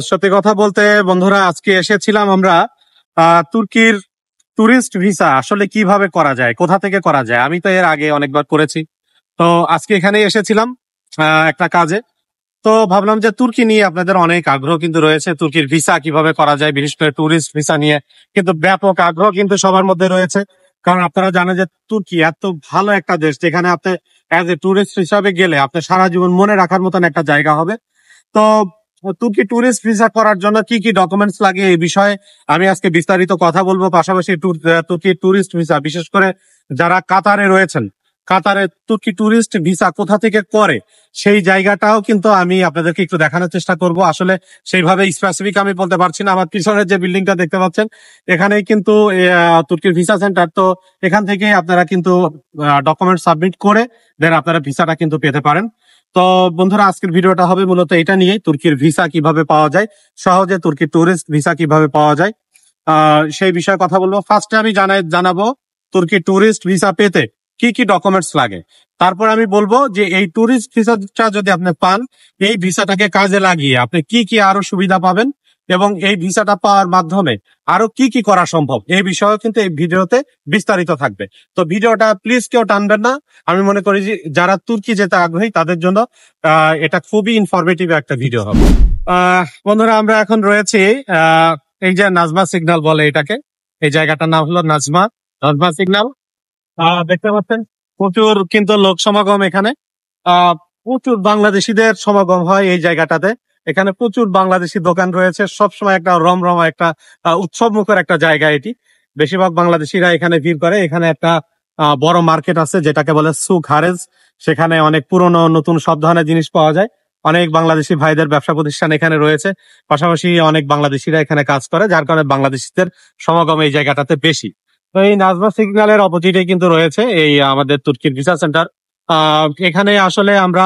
সত্যি কথা বলতে বন্ধুরা, আজকে এসেছিলাম আমরা তুর্কির ট্যুরিস্ট ভিসা আসলে কিভাবে করা যায়, কোথা থেকে করা যায়। আমি তো এর আগে অনেকবার করেছি। তো আজকে এখানে এসেছিলাম একটা কাজে। তো ভাবলাম যে তুর্কি নিয়ে আপনাদের অনেক আগ্রহ কিন্তু রয়েছে, তুর্কির ভিসা কিভাবে করা যায়, বিশেষ করে ট্যুরিস্ট ভিসা নিয়ে কিন্তু ব্যাপক আগ্রহ কিন্তু সবার মধ্যে রয়েছে। কারণ আপনারা জানেন যে তুর্কি এত ভালো একটা দেশ, যেখানে আপনি অ্যাজ এ ট্যুরিস্ট হিসাবে গেলে আপনার সারা জীবন মনে রাখার মতন একটা জায়গা হবে। তো তুর্কি ট্যুরিস্ট ভিসা করার জন্য কি কি ডকুমেন্টস লাগে এই বিষয়ে আমি আজকে বিস্তারিত কথা বলবো। পাশাপাশি তুর্কি ট্যুরিস্ট ভিসা, বিশেষ করে যারা কাতারে রয়েছেন, কাতারে তুর্কি ট্যুরিস্ট ভিসা কোথা থেকে করে সেই জায়গাটাও কিন্তু আমি আপনাদেরকে একটু দেখানোর চেষ্টা করব। আসলে সেইভাবে স্পেসিফিক আমি বলতে পারছি না। আমার পিছনের যে বিল্ডিংটা দেখতে পাচ্ছেন, এখানেই কিন্তু তুর্কির ভিসা সেন্টার। তো এখান থেকে আপনারা কিন্তু ডকুমেন্ট সাবমিট করে দেন আপনারা ভিসাটা কিন্তু পেতে পারেন। তো বন্ধুরা, আজকের ভিডিওটা হবে মূলত এটা নিয়ে, তুর্কির ভিসা কিভাবে পাওয়া যায়, সহজে তুর্কির ট্যুরিস্ট ভিসা কিভাবে পাওয়া যায় সেই বিষয়ে কথা বলবো। ফার্স্টে আমি জানাবো তুর্কির ট্যুরিস্ট ভিসা পেতে কি কি ডকুমেন্টস লাগে। তারপর আমি বলবো যে এই ট্যুরিস্ট ভিসাটা যদি আপনি পান, এই ভিসাটাকে কাজে লাগিয়ে আপনি কি কি আরো সুবিধা পাবেন এবং এই ভিসাটা পাওয়ার মাধ্যমে আরো কি কি করা সম্ভব, এই বিষয়ে কিন্তু এই ভিডিওতে বিস্তারিত থাকবে। তো ভিডিওটা প্লিজ কেউ টানবেন না। আমি মনে করি যে যারা তুর্কি যেতে আগ্রহী তাদের জন্য এটা খুবই ইনফরমেটিভ একটা ভিডিও হবে। বন্ধুরা, আমরা এখন রয়েছি এই যে নাজমা সিগন্যাল বলে এটাকে, এই জায়গাটার নাম হলো নাজমা নাজমা সিগন্যাল। দেখতে পাচ্ছেন প্রচুর কিন্তু লোক সমাগম এখানে। প্রচুর বাংলাদেশিদের সমাগম হয় এই জায়গাটাতে। এখানে প্রচুর বাংলাদেশি দোকান রয়েছে, সবসময় একটা রমরমা একটা উৎসব মুখর একটা জায়গা এটি। বেশিরভাগ বাংলাদেশিরা এখানে ভিড় করে। এখানে একটা বড় মার্কেট আছে যেটাকে বলে সুক হারেজ। সেখানে অনেক পুরনো নতুন সব ধরনের জিনিস পাওয়া যায়। অনেক বাংলাদেশি ভাইদের ব্যবসা প্রতিষ্ঠান এখানে রয়েছে। পাশাপাশি অনেক বাংলাদেশিরা এখানে কাজ করে, যার কারণে বাংলাদেশিদের সমাগম এই জায়গাটাতে বেশি। তো এই নাজমা সিগন্যালের অপোজিটে কিন্তু রয়েছে এই আমাদের তুর্কির ভিসা সেন্টার। এখানে আসলে আমরা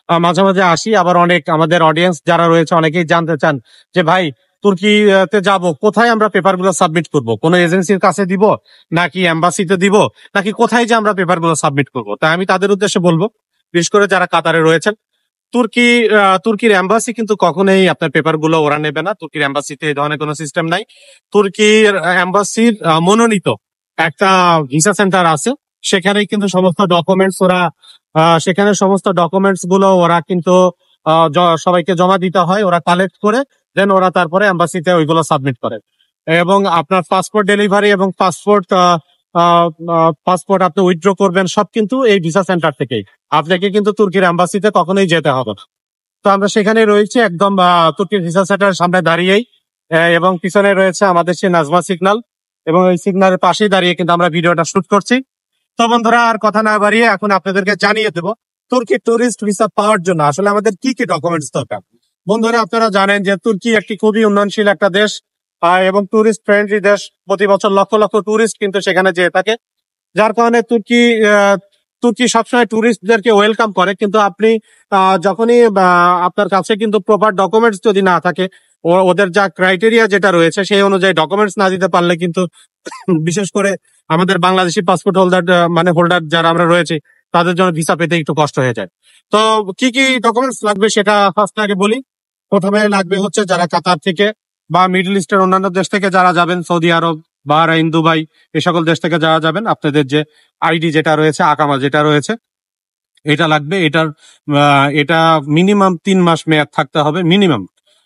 মাঝে মাঝে আসি, আবার অনেক আমাদের অডিয়েন্স যারা রয়েছে অনেকেই জানতে চান যে ভাই, তুর্কিতে যাব, কোথায় আমরা পেপার গুলো সাবমিট করব, কোন এজেন্সির কাছে দিব নাকি এম্বাসিতে দিব, নাকি কোথায় যে আমরা পেপার গুলো সাবমিট করবো। তাই আমি তাদের উদ্দেশ্যে বলবো, বিশেষ করে যারা কাতারে রয়েছেন, তুর্কির এম্বাসি কিন্তু কখনোই আপনার পেপার গুলো ওরা নেবে না। তুর্কির এম্বাসিতে এই ধরনের কোনো সিস্টেম নাই। তুর্কির এম্বাসির মনোনীত একটা ভিসা সেন্টার আছে, সেখানেই কিন্তু সমস্ত ডকুমেন্টস ওরা সেখানে সমস্ত ডকুমেন্টস গুলো ওরা কিন্তু সবাইকে জমা দিতে হয়, ওরা কালেক্ট করে দেন ওরা তারপরে এম্বাসিতে ওইগুলো সাবমিট করে। এবং আপনার পাসপোর্ট ডেলিভারি এবং পাসপোর্ট আপনি উইথড্র করবেন সব কিন্তু এই ভিসা সেন্টার থেকেই। আপনাকে কিন্তু তুর্কির এম্বাসিতে কখনোই যেতে হবে না। তো আমরা সেখানে রয়েছে একদম তুর্কির ভিসা সেন্টারের সামনে দাঁড়িয়েই, এবং পিছনে রয়েছে আমাদের সেই নাজমা সিগন্যাল, এবং এই সিগন্যালের পাশেই দাঁড়িয়ে কিন্তু আমরা ভিডিওটা শুট করছি। তো বন্ধুরা, আর কথা না বাড়িয়ে এখন আপনাদেরকে জানিয়ে দেবো তুর্কির ট্যুরিস্ট ভিসা পাওয়ার জন্য আসলে আমাদের কি কি ডকুমেন্টস দরকার। বন্ধুরা, আপনারা জানেন যে তুর্কি একটি খুবই উন্নয়নশীল একটা দেশ এবং ট্যুরিস্ট ফ্রেন্ডলি দেশ। প্রতি বছর লক্ষ লক্ষ ট্যুরিস্ট কিন্তু সেখানে যেয়ে থাকে, যার কারণে তুর্কি সবসময় ট্যুরিস্টদেরকে ওয়েলকাম করে। কিন্তু আপনি যখনই আপনার কাছে কিন্তু প্রপার ডকুমেন্টস যদি না থাকে, ওদের যা ক্রাইটেরিয়া যেটা রয়েছে সেই অনুযায়ী ডকুমেন্টস না দিতে পারলে কিন্তু বিশেষ করে আমাদের বাংলাদেশি পাসপোর্ট হোল্ডার মানে হোল্ডার যারা আমরা রয়েছে, তাদের জন্য ভিসা পেতে একটু কষ্ট হয়ে যায়। তো কি কি ডকুমেন্টস লাগবে সেটা ফার্স্ট আগে বলি। প্রথমে লাগবে হচ্ছে, যারা কাতার থেকে বা মিডল ইস্টের অন্যান্য দেশ থেকে যারা যাবেন, সৌদি আরব, বাহরাইন, দুবাই, এই সকল দেশ থেকে যারা যাবেন, আপনাদের যে আইডি যেটা রয়েছে, আকামা যেটা রয়েছে, এটা লাগবে। এটা মিনিমাম 3 মাস মেয়াদ থাকতে হবে। মিনিমাম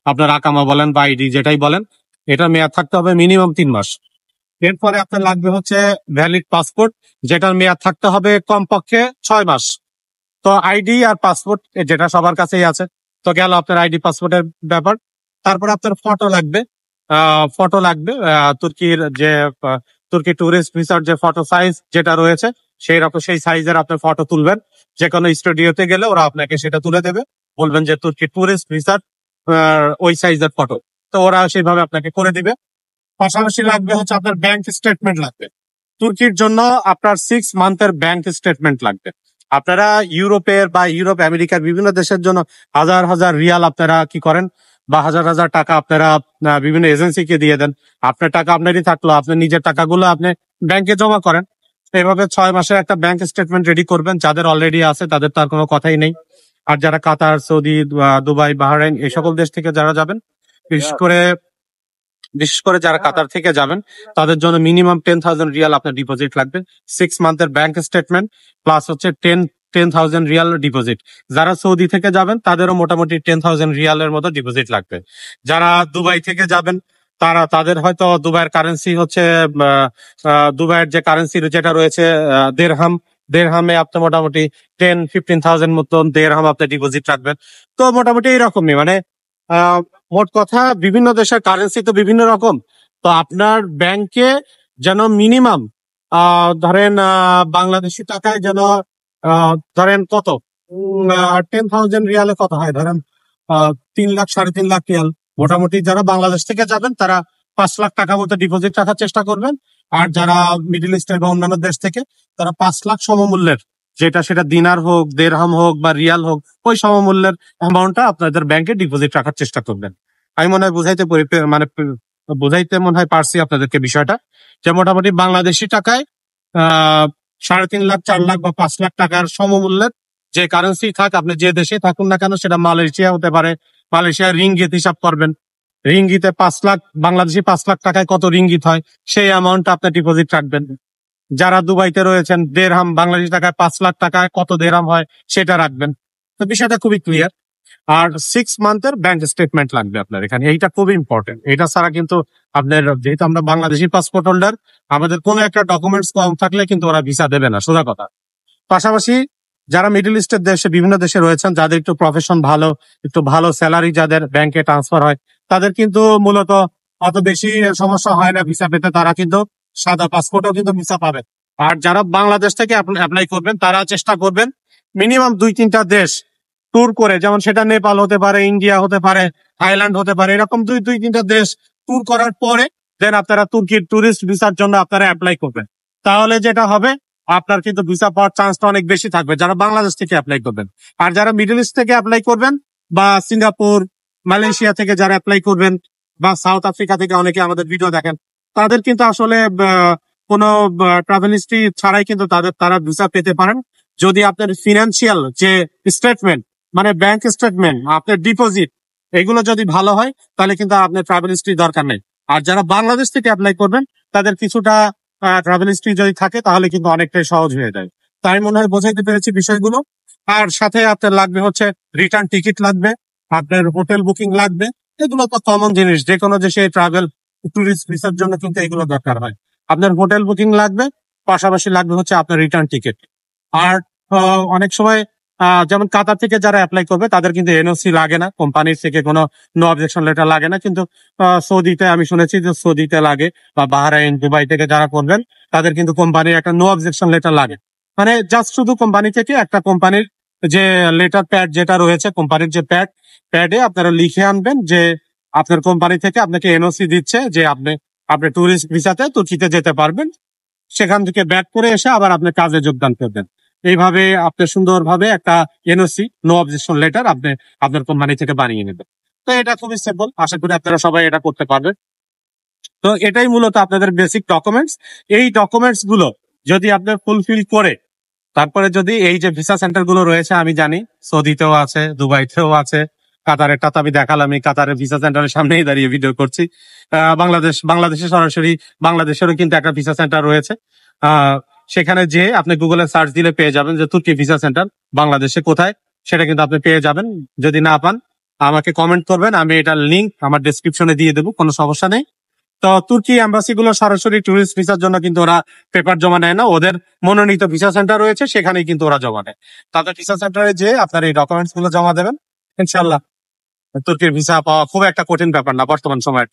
আপনার আকামা বলেন বা আইডি যেটাই বলেন, এটা মেয়াদ থাকতে হবে মিনিমাম 3 মাস। এরপরে আপনার লাগবে হচ্ছে ভ্যালিড পাসপোর্ট, যেটার মেয়াদ থাকতে হবে কমপক্ষে 6 মাস। তো আইডি আর পাসপোর্ট যেটা সবার কাছেই আছে, তো গেল আপনার আইডি পাসপোর্টের ব্যাপার। তারপর আপনার ফটো লাগবে। তুর্কি ট্যুরিস্ট ভিসার যে ফটো সাইজ যেটা রয়েছে, সেই সাইজের আপনার ফটো তুলবেন। যে কোনো স্টুডিওতে গেলে ওরা আপনাকে সেটা তুলে দেবে, বলবেন যে তুর্কি ট্যুরিস্ট ভিসার ওই সাইজের ফটো, তো ওরা সেইভাবে আপনাকে করে দিবে। পাশাপাশি লাগবে হচ্ছে আপনার ব্যাংক স্টেটমেন্ট লাগবে। তুর্কির জন্য আপনার 6 মান্থের ব্যাংক স্টেটমেন্ট লাগবে। আপনারা ইউরোপের বা ইউরোপ আমেরিকার বিভিন্ন দেশের জন্য হাজার হাজার রিয়াল আপনারা কি করেন, বা হাজার হাজার টাকা আপনারা বিভিন্ন এজেন্সিকে দিয়ে দেন। আপনার টাকা আপনারই থাকলো, আপনার নিজের টাকাগুলো আপনি ব্যাংকে জমা করেন। এইভাবে 6 মাসের একটা ব্যাংক স্টেটমেন্ট রেডি করবেন। যাদের অলরেডি আছে তাদের তো আর কোনো কথাই নেই। আর যারা কাতার, সৌদি, দুবাই, বাহরাইন এই সকল দেশ থেকে যারা যাবেন, বিশেষ করে যারা কাতার থেকে যাবেন তাদের জন্য মিনিমাম 10,000 রিয়াল আপনার ডিপোজিট লাগবে। 6 মান্থের ব্যাংক স্টেটমেন্ট প্লাস হচ্ছে 10,000 রিয়াল ডিপোজিট। যারা সৌদি থেকে যাবেন তাদেরও মোটামুটি 10,000 রিয়ালের মতো ডিপোজিট লাগবে। যারা দুবাই থেকে যাবেন তাদের হয়তো দুবাইয়ের কারেন্সি হচ্ছে দুবাইয়ের যে কারেন্সি যেটা রয়েছে দেড়হামে আপনি মোটামুটি 10-15,000 মতন দেড়হাম আপনি ডিপোজিট রাখবেন। তো মোটামুটি এইরকমই মানে মোট কথা বিভিন্ন দেশের কারেন্সি তো বিভিন্ন রকম। তো আপনার ব্যাংকে যেন মিনিমাম ধরেন বাংলাদেশি টাকায় যেন ধরেন কত 10,000 রিয়ালে কত হয় ধরেন 3 লাখ 3.5 লাখ রিয়াল। মোটামুটি যারা বাংলাদেশ থেকে যাবেন তারা 5 লাখ টাকা মতো ডিপোজিট রাখার চেষ্টা করবেন। আর যারা মিডল ইস্টের বা অন্যান্য দেশ থেকে তারা 5 লাখ সমমূল্যের, সেটা দিনার হোক দেড়হাম হোক বা রিয়াল হোক, ওই সমমূল্যের অ্যামাউন্টটা আপনাদের ব্যাংকে ডিপোজিট রাখার চেষ্টা করবেন। আমি মনে হয় বুঝাইতে মনে হয় পারছি আপনাদেরকে বিষয়টা, যে মোটামুটি বাংলাদেশি টাকায় 3.5 লাখ 4 লাখ বা 5 লাখ টাকার সমমূল্যের যে কারেন্সি থাক, আপনি যে দেশে থাকুন না কেন, সেটা মালয়েশিয়া হতে পারে, মালয়েশিয়ার রিঙ্গিত হিসাব করবেন। রিঙ্গিতে 5 লাখ, বাংলাদেশি 5 লাখ টাকায় কত রিঙ্গিত হয় সেই অ্যামাউন্টটা আপনি ডিপোজিট রাখবেন। যারা দুবাইতে রয়েছেন দেড়হাম, বাংলাদেশি টাকায় 5 লাখ টাকায় কত দেড়হাম হয় সেটা রাখবেন। তো বিষয়টা খুবই ক্লিয়ার। আর 6 মান্থের ব্যাংক স্টেটমেন্ট লাগবে আপনার এখানে, এইটা খুবই ইম্পর্টেন্ট। এটা ছাড়া কিন্তু আপনার, যেহেতু আমরা বাংলাদেশি পাসপোর্ট হোল্ডার, আমাদের কোনো একটা ডকুমেন্টস কম থাকলে কিন্তু ওরা ভিসা দেবে না, সোজা কথা। পাশাপাশি যারা মিডল ইস্টের দেশে, বিভিন্ন দেশে রয়েছেন, যাদের একটু প্রফেশন ভালো, একটু ভালো স্যালারি যাদের ব্যাংকে ট্রান্সফার হয়, তাদের কিন্তু মূলত অত বেশি সমস্যা হয় না ভিসা পেতে। তারা কিন্তু সাদা পাসপোর্টও কিন্তু ভিসা পাবে। আর যারা বাংলাদেশ থেকে অ্যাপ্লাই করবেন তারা চেষ্টা করবেন মিনিমাম 2-3টা দেশ ট্যুর করে, যেমন সেটা নেপাল হতে পারে, ইন্ডিয়া হতে পারে, থাইল্যান্ড হতে পারে, এরকম 2-3টা দেশ ট্যুর করার পরে দেন আপনারা তুর্কির ট্যুরিস্ট ভিসার জন্য আপনারা অ্যাপ্লাই করবেন। তাহলে যেটা হবে, আপনার কিন্তু ভিসা পাওয়ার চান্সটা অনেক বেশি থাকবে যারা বাংলাদেশ থেকে অ্যাপ্লাই করবেন। আর যারা মিডল ইস্ট থেকে অ্যাপ্লাই করবেন বা সিঙ্গাপুর, মালয়েশিয়া থেকে যারা অ্যাপ্লাই করবেন বা সাউথ আফ্রিকা থেকে অনেকে আমাদের ভিডিও দেখেন, তাদের কিন্তু আসলে কোনো ট্রাভেল হিস্ট্রি ছাড়াই কিন্তু তারা ভিসা পেতে পারেন, যদি আপনার ফিনান্সিয়াল যে স্টেটমেন্ট, মানে ব্যাংক স্টেটমেন্ট, আপনার ডিপোজিট, এগুলো যদি ভালো হয় তাহলে কিন্তু আপনার ট্রাভেল হিস্ট্রি দরকার নেই। আর যারা বাংলাদেশ থেকে অ্যাপ্লাই করবেন তাদের কিছুটা ট্রাভেল হিস্ট্রি যদি থাকে তাহলে কিন্তু অনেকটাই সহজ হয়ে যায়। তাই মনে হয় বোঝাইতে পেরেছি বিষয়গুলো। আর সাথে আপনার লাগবে হচ্ছে রিটার্ন টিকিট লাগবে, আপনার হোটেল বুকিং লাগবে। এগুলো তো কমন জিনিস, যে কোনো দেশে ট্রাভেল ট্যুরিস্ট ভিসার জন্য কিন্তু এগুলো দরকার হয়। আপনার হোটেল বুকিং লাগবে, পাশাপাশি লাগবে হচ্ছে আপনার রিটার্ন টিকিট। আর অনেক সময় যেমন কাতার থেকে যারা অ্যাপ্লাই করবে তাদের কিন্তু এনওসি লাগে না, কোম্পানির থেকে কোনো নো অবজেকশন লেটার লাগে না। কিন্তু সৌদিতে আমি শুনেছি যে সৌদিতে লাগে, বা বাহরাইন, দুবাই থেকে যারা করবেন তাদের কিন্তু কোম্পানির একটা নো অবজেকশন লেটার লাগে। মানে জাস্ট শুধু কোম্পানি থেকে একটা কোম্পানির যে লেটার প্যাড যেটা রয়েছে, কোম্পানির যে প্যাডে আপনারা লিখে আনবেন যে আপনার কোম্পানি থেকে আপনাকে এনওসি দিচ্ছে যে আপনি ট্যুরিস্ট ভিসাতে তুর্কিতে যেতে পারবেন। সেখান থেকে ব্যাক করে এসে আবার আপনি কাজে যোগদান করবেন। এইভাবে আপনি সুন্দরভাবে একটা এনওসি, নো অবজেকশন লেটার, আপনি আপনার কোম্পানি থেকে বানিয়ে নেবেন। তো এটা খুবই সিম্পল, আশা করি আপনারা সবাই এটা করতে পারবেন। তো এটাই মূলত আপনাদের বেসিক ডকুমেন্টস। এই ডকুমেন্টস গুলো যদি আপনি ফুলফিল করে তারপরে যদি এই যে ভিসা সেন্টার গুলো রয়েছে, আমি জানি সৌদিতেও আছে, দুবাইতেও আছে, কাতারেরটা তো আমি দেখালাম, এই কাতারের ভিসা সেন্টারের সামনেই দাঁড়িয়ে ভিডিও করছি। বাংলাদেশে সরাসরি বাংলাদেশেরও কিন্তু একটা ভিসা সেন্টার রয়েছে। সেখানে যে আপনি গুগলে সার্চ দিলে পেয়ে যাবেন যে তুর্কি ভিসা সেন্টার বাংলাদেশে কোথায়, সেটা কিন্তু আপনি পেয়ে যাবেন। যদি না পান আমাকে কমেন্ট করবেন, আমি এটার লিঙ্ক আমার ডেসক্রিপশনে দিয়ে দেবো, কোনো সমস্যা নেই। তো তুর্কি এম্বাসি গুলো সরাসরি টুরিস্ট ভিসার জন্য কিন্তু ওরা পেপার জমা নেয় না, ওদের মনোনীত ভিসা সেন্টার রয়েছে সেখানেই কিন্তু ওরা জমা নেয়। তাদের ভিসা সেন্টারে যে আপনার এই ডকুমেন্টস গুলো জমা দেবেন, ইনশাল্লাহ তুর্কির ভিসা পাওয়া খুব একটা কঠিন ব্যাপার না বর্তমান সময়ের।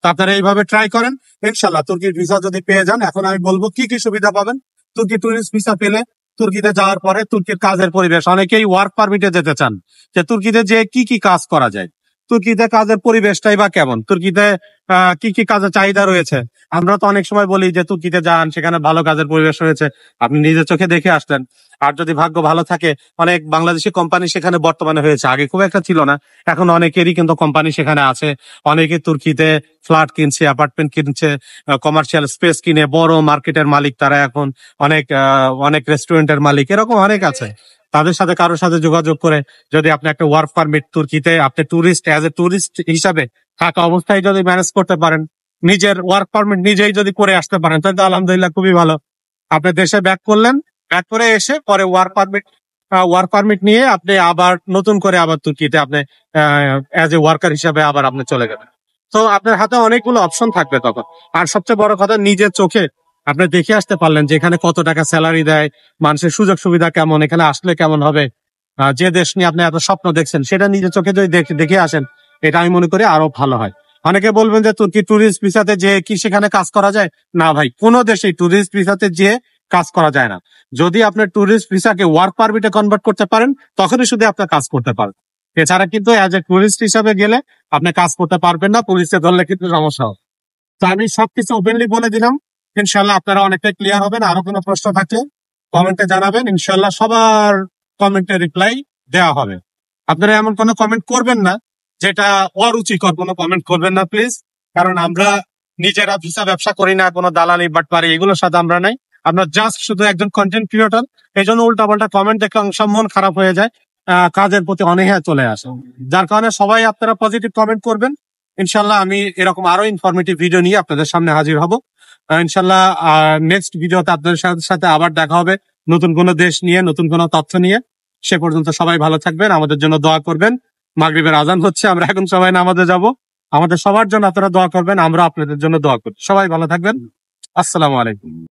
তো আপনারা এইভাবে ট্রাই করেন, ইনশাল্লাহ তুর্কির ভিসা যদি পেয়ে যান। এখন আমি বলবো কি কি সুবিধা পাবেন তুর্কি টুরিস্ট ভিসা পেলে। তুর্কিতে যাওয়ার পরে তুর্কির কাজের পরিবেশ, অনেকেই ওয়ার্ক পারমিটে যেতে চান, যে তুর্কিতে যে কি কি কাজ করা যায়, তুর্কিতে কাজের পরিবেশটাই বা কেমন, তুর্কিতে কি কি কাজের চাহিদা রয়েছে। আমরা তো অনেক সময় বলি যে তুর্কিতে যান, সেখানে ভালো কাজের পরিবেশ রয়েছে, আপনি নিজের চোখে দেখে আসলেন। আর যদি ভাগ্য ভালো থাকে, অনেক বাংলাদেশি কোম্পানি সেখানে বর্তমানে হয়েছে, আগে খুব একটা ছিল না, এখন অনেকেরই কিন্তু কোম্পানি সেখানে আছে। অনেকে তুর্কিতে ফ্ল্যাট কিনছে, অ্যাপার্টমেন্ট কিনছে, কমার্শিয়াল স্পেস কিনে বড় মার্কেটের মালিক তারা এখন, অনেক রেস্টুরেন্টের মালিক, এরকম অনেক আছে। তাদের সাথে কারোর সাথে যোগাযোগ করে যদি আপনি একটা ওয়ার্ক পারমিট তুর্কিতে আপনি ট্যুরিস্ট, অ্যাজ এ ট্যুরিস্ট হিসাবে থাকা অবস্থায় যদি ম্যানেজ করতে পারেন, নিজের ওয়ার্ক পারমিট নিজেই যদি করে আসতে পারেন, তাহলে তো আলহামদুলিল্লাহ খুবই ভালো। আপনি দেশে ব্যাক করলেন, ব্যাক করে এসে পরে ওয়ার্ক পারমিট নিয়ে আপনি আবার নতুন করে আবার তুর্কিতে আপনি অ্যাজ এ ওয়ার্কার হিসাবে আবার আপনি চলে গেলেন। তো আপনার হাতে অনেকগুলো অপশন থাকবে তখন। আর সবচেয়ে বড় কথা, নিজের চোখে আপনি দেখে আসতে পারলেন যে এখানে কত টাকা স্যালারি দেয়, মানুষের সুযোগ সুবিধা কেমন, এখানে আসলে কেমন হবে। যে দেশ নিয়ে আপনি এত স্বপ্ন দেখছেন সেটা নিজের চোখে যদি দেখে আসেন, এটা আমি মনে করি আরো ভালো হয়। অনেকে বলবেন যে তুর্কি ট্যুরিস্ট ভিসাতে যে কি সেখানে কাজ করা যায়? না ভাই, কোনো দেশে ট্যুরিস্ট ভিসাতে যে কাজ করা যায় না। যদি আপনার ট্যুরিস্ট ভিসাকে ওয়ার্ক পারমিটে কনভার্ট করতে পারেন, তখনই শুধু আপনার কাজ করতে পারবেন। এছাড়া কিন্তু অ্যাজ এ ট্যুরিস্ট হিসাবে গেলে আপনি কাজ করতে পারবেন না, পুলিশে ধরলে কিন্তু সমস্যা হবে। তো আমি সবকিছু ওপেনলি বলে দিলাম। ইনশাল্লাহ আপনারা অনেকটাই ক্লিয়ার হবেন। আরো কোনো প্রশ্ন থাকলে কমেন্টে জানাবেন, ইনশাল্লাহ সবার কমেন্টে রিপ্লাই দেওয়া হবে। আপনারা এমন কোনো কমেন্ট করবেন না যেটা অরুচিকর, কোনো কমেন্ট করবেন না প্লিজ। কারণ আমরা নিজেরা ভিসা ব্যবসা করি না, কোনো দালালি বাটপারি এগুলোর সাথে আমরা নাই। আমরা জাস্ট শুধু একজন কন্টেন্ট ক্রিয়েটর। এই জন্য উল্টাপাল্টা কমেন্ট দেখে অংশ মন খারাপ হয়ে যায়, কাজের প্রতি অনীহা চলে আসে। যার কারণে সবাই আপনারা পজিটিভ কমেন্ট করবেন। ইনশাল্লাহ আমি এরকম আরো ইনফরমেটিভ ভিডিও নিয়ে আপনাদের সামনে হাজির হব। ইনশাল্লাহ নেক্সট ভিডিওতে আপনাদের সাথে আবার দেখা হবে, নতুন কোনো দেশ নিয়ে, নতুন কোনো তথ্য নিয়ে। সে পর্যন্ত সবাই ভালো থাকবেন, আমাদের জন্য দোয়া করবেন। মাগরিবের আজান হচ্ছে, আমরা এখন সবাই নামাজে যাব। আমাদের সবার জন্য আপনারা দোয়া করবেন, আমরা আপনাদের জন্য দোয়া করি। সবাই ভালো থাকবেন। আসসালামু আলাইকুম।